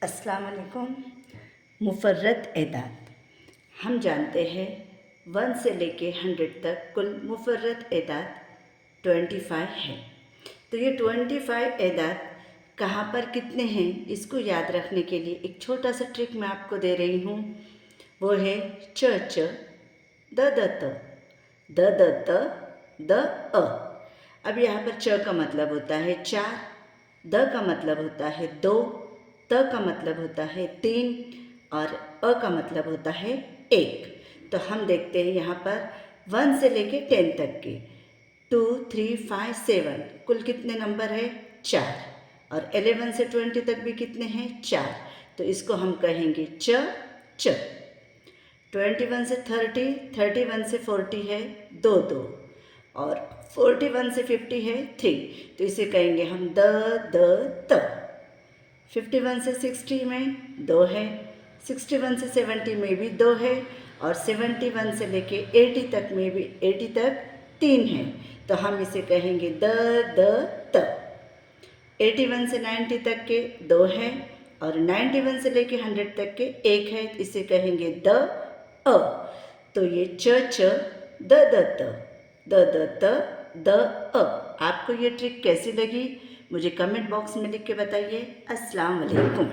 अस्सलाम वालेकुम। मुफ़र्रत एदाद हम जानते हैं 1 से लेके 100 तक कुल मुफ़र्रत एदाद 25 है। तो ये 25 एदाद कहाँ पर कितने हैं इसको याद रखने के लिए एक छोटा सा ट्रिक मैं आपको दे रही हूँ। वो है च च द द त द द त द अ। अब यहाँ पर च का मतलब होता है 4, द का मतलब होता है 2, त का मतलब होता है 3 और अ का मतलब होता है 1। तो हम देखते हैं यहाँ पर 1 से लेके 10 तक के 2, 3, 5, 7 कुल कितने नंबर है 4 और 11 से 20 तक भी कितने हैं 4। तो इसको हम कहेंगे च च। 21 से 30, 31 से 40 है 2 2 और 41 से 50 है 3। तो इसे कहेंगे हम द त। 51 से 60 में 2 है, 61 से 70 में भी 2 है और 71 से लेके 80 तक में भी 80 तक 3 है। तो हम इसे कहेंगे द त। 81 से 90 तक के 2 है और 91 से लेके 100 तक के 1 है। इसे कहेंगे द अ। तो ये च द त द अ। आपको ये ट्रिक कैसी लगी मुझे कमेंट बॉक्स में लिख के बताइए। अस्सलाम वालेकुम।